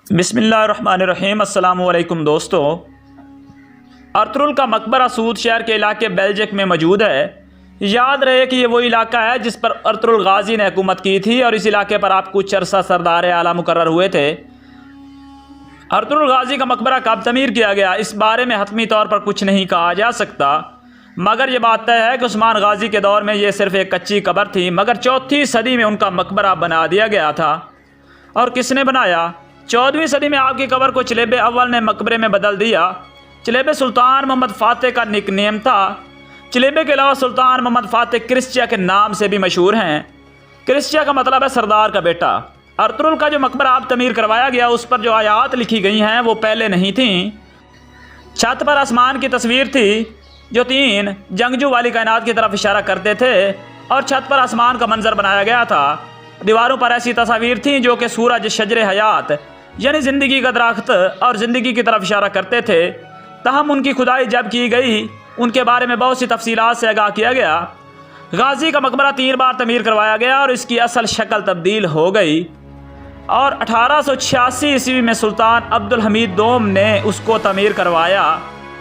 بسم اللہ الرحمن الرحیم۔ السلام علیکم دوستو، ارطغرل کا مقبرہ سعود شہر کے علاقے بیلجک میں موجود ہے۔ یاد رہے کہ یہ وہ علاقہ ہے جس پر ارطغرل غازی نے حکومت کی تھی اور اس علاقے پر آپ کچھ عرصہ سردار اعلیٰ مقرر ہوئے تھے۔ ارطغرل غازی کا مقبرہ کب تعمیر کیا گیا اس بارے میں حتمی طور پر کچھ نہیں کہا جا سکتا، مگر یہ بات طے ہے کہ عثمان غازی کے دور میں یہ صرف ایک کچی قبر تھی، مگر 4تھی صدی میں ان کا مقبرہ بنا دیا گیا تھا۔ اور کس نے بنایا؟ 14ویں صدی میں آپ کی قبر کو چلیب اول نے مقبرے میں بدل دیا۔ چلیب سلطان محمد فاتح کا نک نیم تھا۔ چلیب کے علاوہ سلطان محمد فاتح کرسچیا کے نام سے بھی مشہور ہیں۔ کرسچیا کا مطلب ہے سردار کا بیٹا۔ ارطغرل کا جو مقبرہ آپ تعمیر کروایا گیا اس پر جو آیات لکھی گئی ہیں وہ پہلے نہیں تھیں۔ چھت پر آسمان کی تصویر تھی جو 3 جنگجو والی کائنات کی طرف اشارہ کرتے تھے اور چھت پر آسمان کا منظر بنایا گیا تھا۔ دیواروں پر ایسی تصاویر تھیں جو کہ سورج، شجر حیات یعنی زندگی کا درخت اور زندگی کی طرف اشارہ کرتے تھے۔ تاہم ان کی کھدائی جب کی گئی ان کے بارے میں بہت سی تفصیلات سے آگاہ کیا گیا۔ غازی کا مقبرہ 3 بار تعمیر کروایا گیا اور اس کی اصل شکل تبدیل ہو گئی، اور 1886 عیسوی میں سلطان عبدالحمید دوم نے اس کو تعمیر کروایا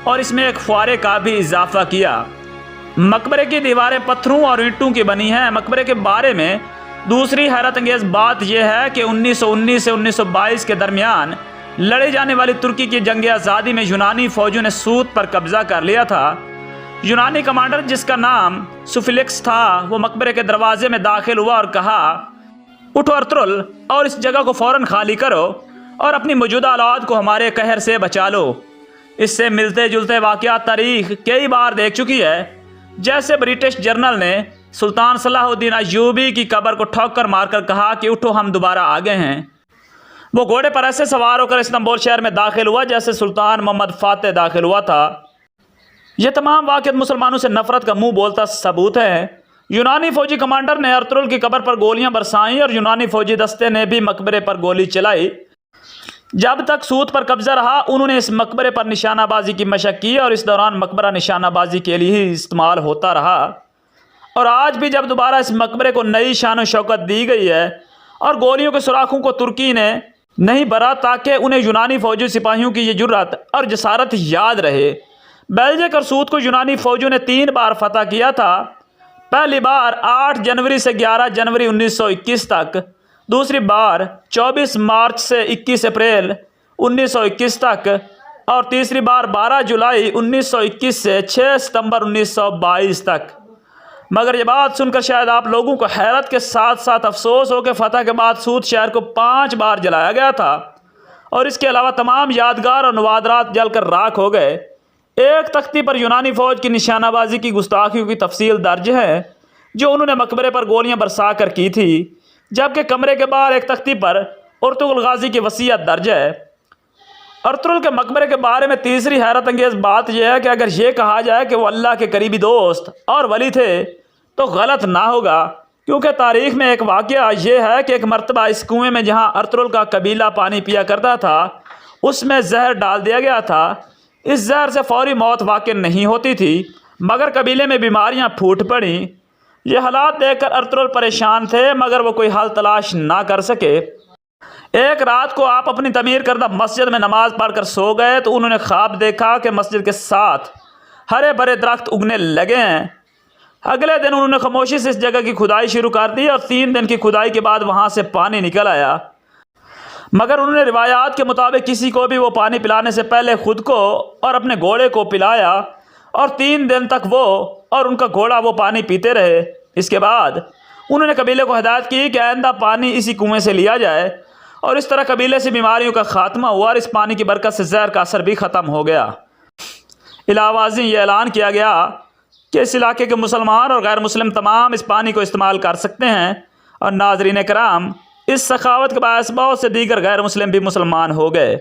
اور اس میں ایک فوارے کا بھی اضافہ کیا۔ مقبرے کی دیواریں پتھروں اور اینٹوں کی بنی ہیں۔ مقبرے کے بارے میں دوسری حیرت انگیز بات یہ ہے کہ 1919 سے 1922 کے درمیان لڑی جانے والی ترکی کی جنگ آزادی میں یونانی فوجوں نے سوت پر قبضہ کر لیا تھا۔ یونانی کمانڈر جس کا نام سوفیلکس تھا وہ مقبرے کے دروازے میں داخل ہوا اور کہا، اٹھو ارطغرل اور اس جگہ کو فوراً خالی کرو اور اپنی موجودہ اولاد کو ہمارے قہر سے بچا لو۔ اس سے ملتے جلتے واقعات تاریخ کئی بار دیکھ چکی ہے، جیسے برٹش جرنل نے سلطان صلاح الدین ایوبی کی قبر کو ٹھوکر مار کر کہا کہ اٹھو ہم دوبارہ آ گئے ہیں۔ وہ گھوڑے پر ایسے سوار ہو کر استنبول شہر میں داخل ہوا جیسے سلطان محمد فاتح داخل ہوا تھا۔ یہ تمام واقعات مسلمانوں سے نفرت کا منہ بولتا ثبوت ہے۔ یونانی فوجی کمانڈر نے ارطغرل کی قبر پر گولیاں برسائیں اور یونانی فوجی دستے نے بھی مقبرے پر گولی چلائی۔ جب تک سوت پر قبضہ رہا انہوں نے اس مقبرے پر نشانہ بازی کی مشق کی اور اس دوران مقبرہ نشانہ بازی کے لیے ہی استعمال ہوتا رہا، اور آج بھی جب دوبارہ اس مقبرے کو نئی شان و شوکت دی گئی ہے اور گولیوں کے سوراخوں کو ترکی نے نہیں بھرا تاکہ انہیں یونانی فوجی سپاہیوں کی یہ جرأت اور جسارت یاد رہے۔ بیلجک اور سوت کو یونانی فوجوں نے 3 بار فتح کیا تھا۔ پہلی بار 8 جنوری سے 11 جنوری 1921 تک، دوسری بار 24 مارچ سے 21 اپریل 1921 تک، اور تیسری بار 12 جولائی 1921 سے 6 ستمبر 1922 تک۔ مگر یہ بات سن کر شاید آپ لوگوں کو حیرت کے ساتھ ساتھ افسوس ہو کہ فتح کے بعد سوت شہر کو 5 بار جلایا گیا تھا اور اس کے علاوہ تمام یادگار اور نوادرات جل کر راکھ ہو گئے۔ ایک تختی پر یونانی فوج کی نشانہ بازی کی گستاخیوں کی تفصیل درج ہے جو انہوں نے مقبرے پر گولیاں برسا کر کی تھی، جبکہ کمرے کے باہر ایک تختی پر ارطغرل غازی کی وصیت درج ہے۔ ارطغرل کے مقبرے کے بارے میں تیسری حیرت انگیز بات یہ ہے کہ اگر یہ کہا جائے کہ وہ اللہ کے قریبی دوست اور ولی تھے تو غلط نہ ہوگا، کیونکہ تاریخ میں ایک واقعہ یہ ہے کہ ایک مرتبہ اس کنویں میں جہاں ارطغرل کا قبیلہ پانی پیا کرتا تھا اس میں زہر ڈال دیا گیا تھا۔ اس زہر سے فوری موت واقع نہیں ہوتی تھی، مگر قبیلے میں بیماریاں پھوٹ پڑیں۔ یہ حالات دیکھ کر ارطغرل پریشان تھے مگر وہ کوئی حل تلاش نہ کر سکے۔ ایک رات کو آپ اپنی تعمیر کردہ مسجد میں نماز پڑھ کر سو گئے تو انہوں نے خواب دیکھا کہ مسجد کے ساتھ ہرے بھرے درخت اگنے لگے ہیں۔ اگلے دن انہوں نے خاموشی سے اس جگہ کی کھدائی شروع کر دی اور 3 دن کی کھدائی کے بعد وہاں سے پانی نکل آیا، مگر انہوں نے روایات کے مطابق کسی کو بھی وہ پانی پلانے سے پہلے خود کو اور اپنے گھوڑے کو پلایا، اور 3 دن تک وہ اور ان کا گھوڑا وہ پانی پیتے رہے۔ اس کے بعد انہوں نے قبیلے کو ہدایت کی کہ آئندہ پانی اسی کنویں سے لیا جائے، اور اس طرح قبیلے سے بیماریوں کا خاتمہ ہوا اور اس پانی کی برکت سے زہر کا اثر بھی ختم ہو گیا۔ علاوہ ازیں یہ اعلان کیا گیا کہ اس علاقے کے مسلمان اور غیر مسلم تمام اس پانی کو استعمال کر سکتے ہیں، اور ناظرین کرام اس سخاوت کے باعث بہت سے دیگر غیر مسلم بھی مسلمان ہو گئے۔